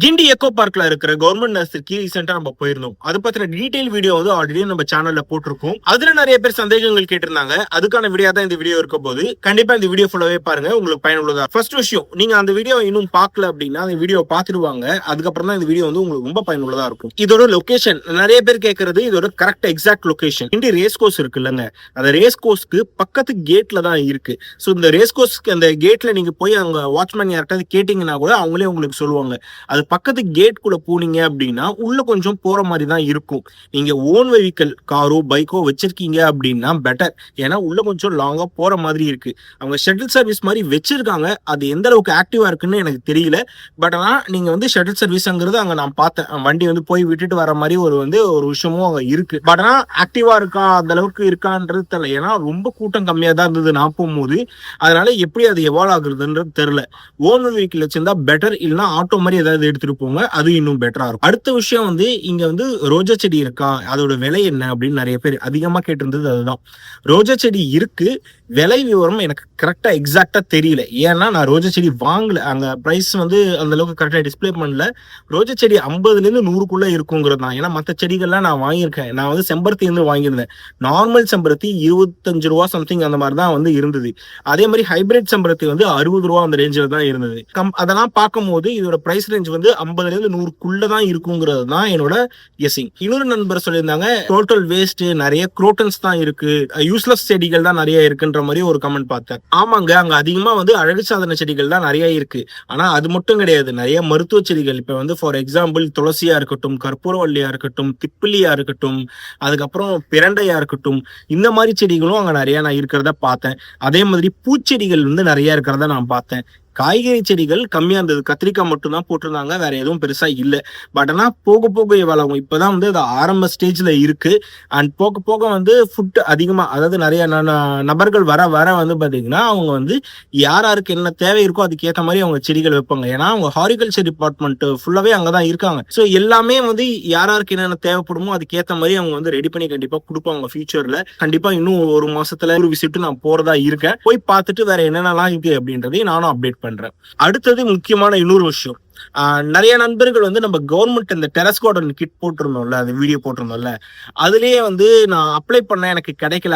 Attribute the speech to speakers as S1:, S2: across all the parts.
S1: கிண்டி echo பார்க்ல இருக்கிற government நர்சரிக்கு ரீசெண்டா நம்ம போயிருந்தோம். அது பத்தின டீடைல் வீடியோ வந்து ஆல்ரெடி நம்ம சேனல்ல போட்டிருக்கோம். அதுல நிறைய பேர் சந்தேகங்கள் கேட்டிருந்தாங்க. அதுக்கான வீடியோ தான் இந்த வீடியோ இருக்க போது. கண்டிப்பா இந்த வீடியோ ஃபுல்லாவே பாருங்க, உங்களுக்கு பயனுள்ளதா. ஃபர்ஸ்ட் விஷயம், நீங்க அந்த வீடியோ இன்னும் பார்க்கல அப்படின்னா அந்த வீடியோ பார்த்துடுவாங்க. அதுக்கப்புறம் தான் இந்த வீடியோ வந்து உங்களுக்கு ரொம்ப பயனுள்ளதா இருக்கும். இதோட லொகேஷன் நிறைய பேர் கேட்கறது, இதோட கரெக்ட் எக்ஸாக்ட் லொகேஷன் கிண்டி ரேஸ் கோர்ஸ் இருக்குல்லங்க, அந்த ரேஸ் கோர்ஸ்க்கு பக்கத்து கேட்ல தான் இருக்கு. ஸோ இந்த ரேஸ் கோர்ஸ்க்கு அந்த கேட்ல நீங்க போய் அவங்க வாட்ச்மேன் யார்கிட்ட கேட்டீங்கன்னா கூட அவங்களே உங்களுக்கு சொல்லுவாங்க. அது பக்கத்து கேட் குள்ள போனீங்க அப்படின்னா உள்ள கொஞ்சம் போற மாதிரி தான் இருக்கும். நீங்க ஓன் வெஹிக்கல் காரோ பைக்கோ வச்சிருக்கீங்க அப்படின்னா பெட்டர். ஏன்னா உள்ள கொஞ்சம் லாங்கா போற மாதிரி இருக்கு. அவங்க ஷட்டில் சர்வீஸ் மாதிரி வச்சிருக்காங்க. அது எந்த அளவுக்கு ஆக்டிவா இருக்குன்னு எனக்கு தெரியல. பட் ஆனா நீங்க வந்து ஷட்டில் சர்வீஸ்ங்கிறது அங்க நான் பார்த்தேன். வண்டி வந்து போய் விட்டுட்டு வர மாதிரி ஒரு விஷயமும் அங்க இருக்கு. பட் ஆனா ஆக்டிவா இருக்கா, அந்த அளவுக்கு இருக்கான்றது தெரியல. ஏன்னா ரொம்ப கூட்டம் கம்மியா தான் இருந்தது நான் போகும்போது. அதனால எப்படி அது எவால்வ் ஆகுறதுன்றது தெரியல. ஓன் வெஹிக்கிள் வச்சிருந்தா பெட்டர், இல்லைன்னா ஆட்டோ மாதிரி ஏதாவது எடுத்துட்டு போங்க, அது இன்னும் பெட்டரா இருக்கும். அடுத்த விஷயம் வந்து இங்க வந்து ரோஜா செடி இருக்கா, அதோட விலை என்ன அப்படின்னு நிறைய பேர் அதிகமா கேட்டிருந்தது. அதுதான், ரோஜா செடி இருக்கு, விலை விவரம் எனக்கு கரெக்டா எக்ஸாக்டா தெரியல. ஏன்னா நான் ரோஜா செடி வாங்கல, அங்க பிரைஸ் வந்து அந்த அளவுக்கு கரெக்டா டிஸ்பிளே பண்ணல. ரோஜா செடி 50ல இருந்து 100க்குள்ள இருக்குங்கிறது தான். ஏன்னா மற்ற செடிகள்லாம் நான் வாங்கியிருக்கேன். நான் வந்து செம்பருத்தி இருந்து வாங்கியிருந்தேன். நார்மல் செம்பருத்தி 25 ரூபா சம்திங் அந்த மாதிரி தான் வந்து இருந்தது. அதே மாதிரி ஹைபிரிட் செம்பருத்தி வந்து 60 ரூபா அந்த ரேஞ்சில் தான் இருந்தது. அதெல்லாம் பார்க்கும்போது இதோட பிரைஸ் ரேஞ்ச் வந்து 50ல இருந்து 100க்குள்ள தான் இருக்குங்கிறது தான் என்னோட கெஸிங். இன்னொரு நண்பர் சொல்லியிருந்தாங்க, டோட்டல் வேஸ்ட், நிறைய குரோட்டன்ஸ் தான் இருக்கு, யூஸ்லெஸ் செடிகள் தான் நிறைய இருக்குன்ற மாதிரி ஒரு கமெண்ட் பார்த்தேன். ஆமாங்க, அங்க அதிகமா வந்து அழகு சாதன செடிகள் தான் நிறைய இருக்கு. ஆனா அது மட்டும் கிடையாது, நிறைய மருத்துவ செடிகள். இப்ப வந்து ஃபார் எக்ஸாம்பிள் துளசியா இருக்கட்டும், கற்பூரவல்லியா இருக்கட்டும், திப்பிலியா இருக்கட்டும், அதுக்கப்புறம் பிரண்டையா இருக்கட்டும், இந்த மாதிரி செடிகளும் அங்க நிறைய நான் இருக்கிறத பார்த்தேன். அதே மாதிரி பூச்செடிகள் வந்து நிறைய இருக்கிறத நான் பார்த்தேன். காய்கறி செடிகள் கம்மியா இருந்தது. கத்திரிக்காய் மட்டும் தான் போட்டிருந்தாங்க, வேற எதுவும் பெருசா இல்லை. பட் ஆனா போக போக வளரும். இப்பதான் வந்து அது ஆரம்ப ஸ்டேஜ்ல இருக்கு. அண்ட் போக போக வந்து ஃபுட் அதிகமா, அதாவது நிறைய நபர்கள் வர வர வந்து பாத்தீங்கன்னா அவங்க வந்து யாருக்கு என்ன தேவை இருக்கோ அதுக்கேற்ற மாதிரி அவங்க செடிகள் வைப்பாங்க. ஏன்னா அவங்க ஹாரிகல்ச்சர் டிபார்ட்மெண்ட் ஃபுல்லாவே அங்கதான் இருக்காங்க. ஸோ எல்லாமே வந்து யாருக்கு என்னென்ன தேவைப்படுமோ அதுக்கேற்ற மாதிரி அவங்க வந்து ரெடி பண்ணி கண்டிப்பா கொடுப்பாங்க. ஃபியூச்சர்ல கண்டிப்பா இன்னும் ஒரு மாசத்துல ஒரு விசிட் நான் போறதா இருக்கேன். போய் பார்த்துட்டு வேற என்னென்னலாம் இருக்கு அப்படின்றதையும் நானும் அப்டேட் பண்றேன். அடுத்தது முக்கியமான இன்னொரு விஷயம், நிறைய நண்பர்கள் வந்து நம்ம கவர்மெண்ட் இந்த டெரஸ் கார்டன் கிட் போட்டிருந்தோம்ல, அந்த வீடியோ போட்டிருந்தோம்ல, அதுலயே வந்து நான் அப்ளை பண்ண எனக்கு கிடைக்கல,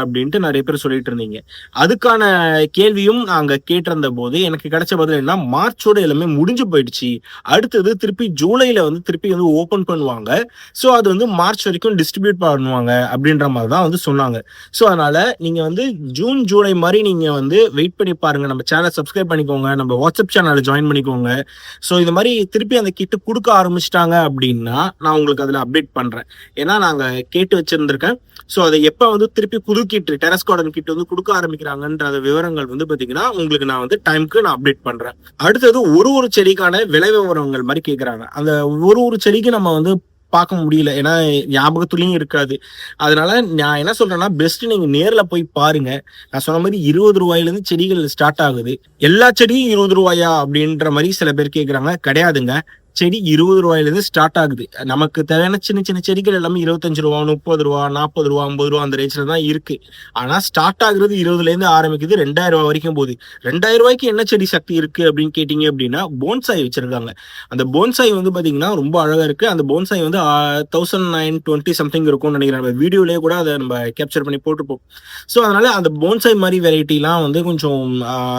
S1: அப்படின்ட்டு நிறைய பேர் சொல்லிட்டு இருந்தீங்க. அதுக்கான கேள்வியும் நாங்க கேட்டிருந்த போது எனக்கு கிடைச்ச பதில் என்ன, மார்ச்சோட எல்லாமே முடிஞ்சு போயிடுச்சு, அடுத்தது திருப்பி ஜூலைல வந்து திருப்பி வந்து ஓபன் பண்ணுவாங்க, ஸோ அது வந்து மார்ச் வரைக்கும் டிஸ்ட்ரிபியூட் பண்ணுவாங்க அப்படின்ற மாதிரி தான் வந்து சொன்னாங்க. ஸோ அதனால நீங்க வந்து ஜூன் ஜூலை மாதிரி நீங்க வந்து வெயிட் பண்ணி பாருங்க. நம்ம சேனல் சப்ஸ்கிரைப் பண்ணிக்கோங்க, நம்ம வாட்ஸ்அப் சேனல் ஜாயின் பண்ணிக்கோங்க. ஸோ இந்த மாதிரி திருப்பி அந்த கிட்டு கொடுக்க ஆரம்பிச்சிட்டாங்க அப்படின்னா நான் உங்களுக்கு அதில் அப்டேட் பண்றேன். ஏன்னா நாங்க கேட்டு வச்சிருந்திருக்கேன். ஸோ அதை எப்போ வந்து திருப்பி புது கிட்டு டெரஸ் கார்டன் கிட் வந்து கொடுக்க ஆரம்பிக்கிறாங்கன்ற விவரங்கள் வந்து பார்த்தீங்கன்னா உங்களுக்கு நான் வந்து டைமுக்கு நான் அப்டேட் பண்றேன். அடுத்தது ஒரு செடிக்கான விலை விவரங்கள் மாதிரி கேட்குறாங்க. அந்த ஒரு செடிக்கு நம்ம வந்து பார்க்க முடியல, ஏன்னா ஞாபகத்துலயும் இருக்காது. அதனால நான் என்ன சொல்றேன்னா, பெஸ்ட் நீங்க நேர்ல போய் பாருங்க. நான் சொன்ன மாதிரி 20 ரூபாயில இருந்து செடிகள் ஸ்டார்ட் ஆகுது. எல்லா செடியும் 20 ரூபாயா அப்படின்ற மாதிரி சில பேர் கேட்கறாங்க. கிடையாதுங்க, செடி 20 ரூபாயில இருந்து ஸ்டார்ட் ஆகுது. நமக்கு தேவையான சின்ன சின்ன செடிகள் எல்லாமே 25 ரூபா, 30 ரூபா, 40 ரூபா, 50 ரூபா அந்த ரேஞ்சில தான் இருக்கு. ஆனா ஸ்டார்ட் ஆகுறது 20ல இருந்து ஆரம்பிக்குது, 2000 ரூபாய் வரைக்கும் போகுது. 2000 ரூபாய்க்கு என்ன செடி சக்தி இருக்கு அப்படின்னு கேட்டீங்க அப்படின்னா, போன்சாய் வச்சிருக்காங்க. அந்த போன்சாய் வந்து பாத்தீங்கன்னா ரொம்ப அழகா இருக்கு. அந்த போன்சாய் வந்து 1920 சம்திங் இருக்கும்னு நினைக்கிறேன். வீடியோலயே கூட அதை நம்ம கேப்சர் பண்ணி போட்டுப்போம். ஸோ அதனால அந்த போன்சாய் மாதிரி வெரைட்டிலாம் வந்து கொஞ்சம்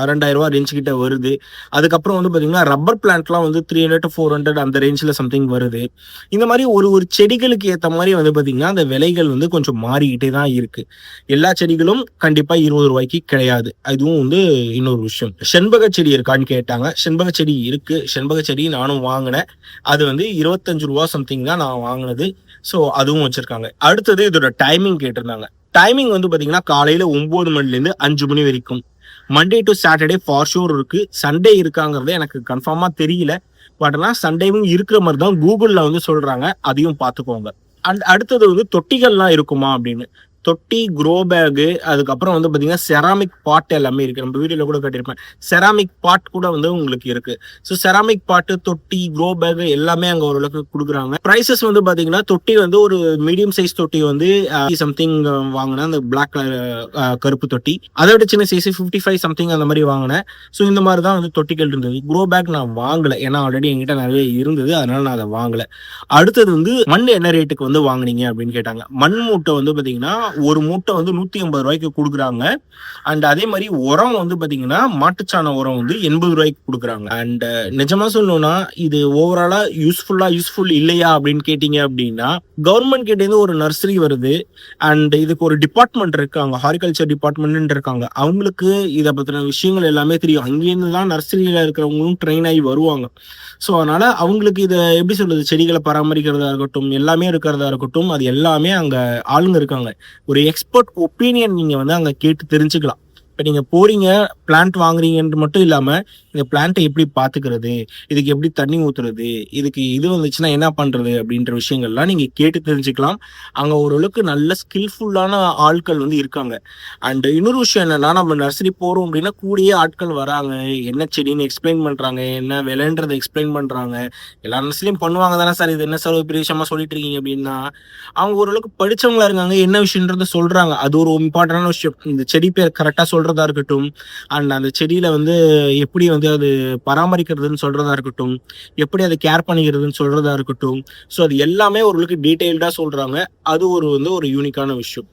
S1: 2000 ரூபாய் ரேஞ்ச் கிட்ட வருது. அதுக்கப்புறம் வந்து பாத்தீங்கன்னா ரப்பர் பிளான்ட்லாம் வந்து 300 to 400 அந்த ரேஞ்சில் சம்திங் வருது. இந்த மாதிரி ஒரு செடிகளுக்கு ஏற்ற மாதிரி வந்து பாத்தீங்கன்னா அந்த விலைகள் வந்து கொஞ்சம் மாறிக்கிட்டே தான் இருக்கு. எல்லா செடிகளும் கண்டிப்பா 20 ரூபாய்க்கு கிடையாது. அதுவும் வந்து இன்னொரு விஷயம். செண்பக செடி இருக்கான்னு கேட்டாங்க. செண்பக செடி இருக்கு. செண்பக செடி நானும் வாங்கினேன். அது வந்து 25 ரூபா சம்திங் தான் நான் வாங்கினது. ஸோ அதுவும் வச்சிருக்காங்க. அடுத்தது இதோட டைமிங் கேட்டிருந்தாங்க. டைமிங் வந்து பாத்தீங்கன்னா காலையில 9 மணில இருந்து 5 மணி வரைக்கும். Monday to Saturday for sure இருக்கு. சண்டே இருக்காங்கிறது எனக்கு கன்ஃபார்மா தெரியல. பட் ஆனா சண்டேவும் இருக்கிற மாதிரி தான் கூகுள்ல வந்து சொல்றாங்க. அதையும் பார்த்துக்கோங்க. அண்ட் அடுத்தது வந்து தொட்டிகள்லாம் இருக்குமா அப்படின்னு. தொட்டி, க்ரோ பேக், அதுக்கப்புறம் வந்து பாத்தீங்கன்னா செராமிக் பாட் எல்லாமே இருக்கு. நம்ம வீடியோல கூட காட்டியிருப்பேன். செராமிக் பாட் கூட வந்து உங்களுக்கு இருக்கு. ஸோ செராமிக் பாட்டு, தொட்டி, க்ரோ பேக் எல்லாமே அங்க ஓரளவுக்கு கொடுக்குறாங்க. பிரைசஸ் வந்து பாத்தீங்கன்னா தொட்டி வந்து ஒரு மீடியம் சைஸ் தொட்டி வந்து சம்திங் வாங்கினேன், அந்த பிளாக் கருப்பு தொட்டி. அதை விட சின்ன சைஸ் 55 சம்திங் அந்த மாதிரி வாங்கினேன். ஸோ இந்த மாதிரி தான் வந்து தொட்டிகள் இருந்தது. க்ரோ பேக் நான் வாங்கல, ஏன்னா ஆல்ரெடி என்கிட்ட நிறைய இருந்தது, அதனால நான் அதை வாங்கல. அடுத்தது வந்து மண் என்ன ரேட்டுக்கு வந்து வாங்குனீங்க அப்படின்னு கேட்டாங்க. மண் மூட்டை வந்து பாத்தீங்கன்னா ஒரு மூட்டை வந்து 150 ரூபாய்க்கு கொடுக்குறாங்க. அண்ட் அதே மாதிரி உரம் வந்து பாத்தீங்கன்னா மாட்டுச்சாண உரம் வந்து 80 ரூபாய்க்கு கொடுக்குறாங்க. அண்ட் நிஜமா சொல்லணும்னா இது ஓவராலா யூஸ்ஃபுல் இல்லையா அப்படின்னு கேட்டீங்க அப்படின்னா, கவர்மெண்ட் கிட்ட இருந்து ஒரு நர்சரி வருது அண்ட் இதுக்கு ஒரு டிபார்ட்மெண்ட் இருக்காங்க, ஹாரிகல்ச்சர் டிபார்ட்மெண்ட் இருக்காங்க. அவங்களுக்கு இதை பத்தின விஷயங்கள் எல்லாமே தெரியும். அங்கேருந்து தான் நர்சரியில இருக்கிறவங்களும் ட்ரெயின் ஆகி வருவாங்க. ஸோ அதனால அவங்களுக்கு இதை எப்படி சொல்றது, செடிகளை பராமரிக்கிறதா இருக்கட்டும், எல்லாமே இருக்கிறதா இருக்கட்டும், அது எல்லாமே அங்க ஆளுங்க இருக்காங்க. ஒரு எக்ஸ்பர்ட் ஒப்பீனியன் நீங்க வந்து அங்க கேட்டு தெரிஞ்சுக்கலாம். இப்போ நீங்க போறீங்க, பிளான்ட் வாங்குறீங்கன்றது மட்டும் இல்லாம இந்த பிளான்ட்டை எப்படி பாத்துக்கிறது, இதுக்கு எப்படி தண்ணி ஊத்துறது, இதுக்கு இது வந்துச்சுன்னா என்ன பண்றது அப்படின்ற விஷயங்கள்லாம் நீங்க கேட்டு தெரிஞ்சுக்கலாம். அங்க ஓரளவுக்கு நல்ல ஸ்கில்ஃபுல்லான ஆட்கள் வந்து இருக்காங்க. அண்ட் இன்னொரு விஷயம் என்னன்னா, நம்ம நர்சரி போறோம் அப்படின்னா கூடயே ஆட்கள் வராங்க, என்ன செடின்னு எக்ஸ்பிளைன் பண்றாங்க, என்ன விலைன்றதை எக்ஸ்பிளைன் பண்றாங்க. எல்லா நர்சரியும் பண்ணுவாங்க தானே சார், இது என்ன சார் ஒரு பெரிய விஷயமா சொல்லிட்டு இருக்கீங்க அப்படின்னா, அவங்க ஓரளவுக்கு படிச்சவங்களா இருக்காங்க, என்ன விஷயன்றத சொல்றாங்க. அது ஒரு இம்பார்ட்டன்டான விஷயம். இந்த செடி பேர் கரெக்டா சொல்றதா இருக்கட்டும், அண்ட் அந்த செடியில வந்து எப்படி வந்து அது பராமரிக்கிறதுன்னு சொல்றதா இருக்கட்டும், எப்படி அதை கேர் பண்ணிக்கிறதுன்னு சொல்றதா இருக்கட்டும். ஸோ அது எல்லாமே ஓரளவுக்கு டீடைல்டா சொல்றாங்க. அது ஒரு யூனிக்கான விஷயம்.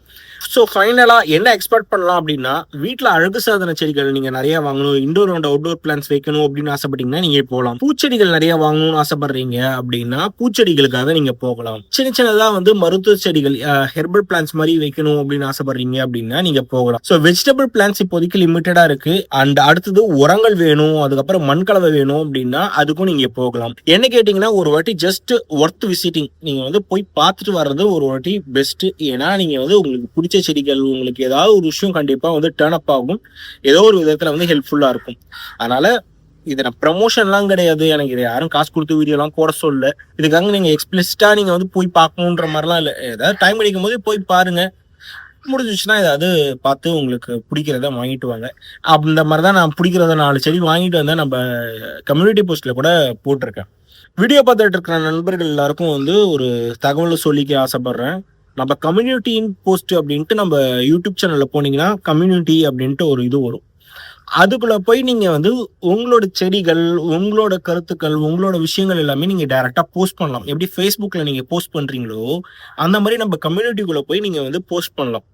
S1: ஸோ ஃபைனலா என்ன எக்ஸ்பெக்ட் பண்ணலாம் அப்படின்னா, வீட்டில் அழகு சாதன செடிகள் நீங்க நிறைய வாங்கணும், இண்டோர் அண்ட் அவுட்டோர் பிளான்ஸ் வைக்கணும் அப்படின்னு ஆசைப்பட்டீங்கன்னா நீங்க போகலாம். பூச்செடிகள் நிறைய வாங்கணும்னு ஆசைப்படுறீங்க அப்படின்னா பூச்செடிகளுக்காக நீங்க போகலாம். சின்ன சின்னதா வந்து மருத்துவ செடிகள், ஹெர்பல் பிளான்ஸ் மாதிரி வைக்கணும் அப்படின்னு ஆசைப்படுறீங்க அப்படின்னா நீங்க போகலாம். ஸோ வெஜிடபிள் பிளான்ஸ் இப்போதைக்கு லிமிட்டடா இருக்கு. அண்ட் அடுத்தது உரங்கள் வேணும், அதுக்கப்புறம் மண்கலவை வேணும் அப்படின்னா அதுக்கும் நீங்க போகலாம். என்ன கேட்டீங்கன்னா, ஒரு வாட்டி ஜஸ்ட் ஒர்த் விசிட்டிங், நீங்க வந்து போய் பார்த்துட்டு வர்றது ஒரு வாட்டி பெஸ்ட். ஏன்னா நீங்க வந்து உங்களுக்கு பிடிச்ச செடிகள், உங்களுக்கு ஏதாவது ஒரு விஷயம் கண்டிப்பா வந்து டர்ன் அப் ஆகும், ஏதோ ஒரு விதத்துல வந்து ஹெல்ப்ஃபுல்லா இருக்கும். அதனால இது நான் ப்ரமோஷன்லாம் கிடையாது, எனக்கு இதை யாரும் காசு கொடுத்து வீடியோலாம் போட சொல்ல. இதுக்காக நீங்க எக்ஸ்பிளிசிட்டா நீங்க வந்து போய் பார்க்கணுன்ற மாதிரிலாம் இல்லை. ஏதாவது டைம் கிடைக்கும் போது போய் பாருங்க, முடிஞ்சிச்சுன்னா ஏதாவது பார்த்து உங்களுக்கு பிடிக்கிறத வாங்கிட்டு வாங்க. அந்த மாதிரி தான் நான் பிடிக்கிறத 4 செடி வாங்கிட்டு வந்தேன், நம்ம கம்யூனிட்டி போஸ்ட்ல கூட போட்டிருக்கேன். வீடியோ பார்த்துட்டு இருக்கிற நண்பர்கள் எல்லாருக்கும் வந்து ஒரு தகவலை சொல்லிக்க ஆசைப்படுறேன். நம்ம கம்யூனிட்டி போஸ்ட் அப்படின்ட்டு நம்ம யூடியூப் சேனல்ல போனீங்கன்னா கம்யூனிட்டி அப்படின்ட்டு ஒரு இது வரும். அதுக்குள்ள போய் நீங்க வந்து உங்களோட செடிகள், உங்களோட கருத்துக்கள், உங்களோட விஷயங்கள் எல்லாமே நீங்க டைரக்டா போஸ்ட் பண்ணலாம். எப்படி ஃபேஸ்புக்ல நீங்க போஸ்ட் பண்றீங்களோ அந்த மாதிரி நம்ம கம்யூனிட்டிக்குள்ள போய் நீங்க வந்து போஸ்ட் பண்ணலாம்.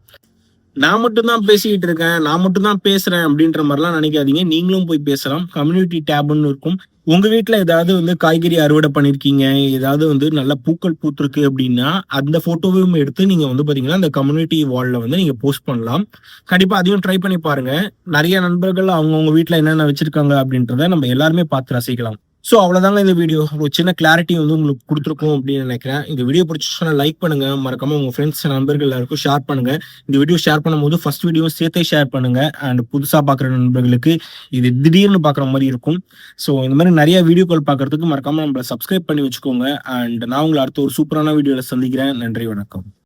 S1: நான் மட்டும் தான் பேசிக்கிட்டு இருக்கேன், நான் மட்டும் தான் பேசுறேன் அப்படின்ற மாதிரிலாம் நினைக்காதீங்க. நீங்களும் போய் பேசலாம். கம்யூனிட்டி டேப்னு இருக்கும். உங்க வீட்டுல ஏதாவது வந்து காய்கறி அறுவடை பண்ணிருக்கீங்க, ஏதாவது வந்து நல்ல பூக்கள் பூத்திருக்கு அப்படின்னா அந்த போட்டோவையும் எடுத்து நீங்க வந்து பாத்தீங்கன்னா அந்த கம்யூனிட்டி வால்ல வந்து நீங்க போஸ்ட் பண்ணலாம். கண்டிப்பா அதையும் ட்ரை பண்ணி பாருங்க. நிறைய நண்பர்கள் அவங்கவுங்க வீட்டுல என்னென்ன வச்சிருக்காங்க அப்படின்றத நம்ம எல்லாருமே பார்த்து ரசிக்கலாம். ஸோ அவ்வளோதாங்க இந்த வீடியோ. ஒரு சின்ன கிளாரிட்டி வந்து உங்களுக்கு கொடுத்துருக்கோம் அப்படின்னு நினைக்கிறேன். இந்த வீடியோ பிடிச்சிச்சுன்னா லைக் பண்ணுங்க, மறக்காம உங்க ஃப்ரெண்ட்ஸ் நண்பர்கள் எல்லாருக்கும் ஷேர் பண்ணுங்க. இந்த வீடியோ ஷேர் பண்ணும்போது ஃபர்ஸ்ட் வீடியோ சேர்த்தே ஷேர் பண்ணுங்க. அண்ட் புதுசாக பார்க்குற நண்பர்களுக்கு இது திடீர்னு பார்க்குற மாதிரி இருக்கும். ஸோ இந்த மாதிரி நிறைய வீடியோக்கள் பார்க்கறதுக்கு மறக்காம நம்மளை சப்ஸ்கிரைப் பண்ணி வச்சுக்கோங்க. அண்ட் நான் உங்களை அடுத்த ஒரு சூப்பரான வீடியோவில் சந்திக்கிறேன். நன்றி, வணக்கம்.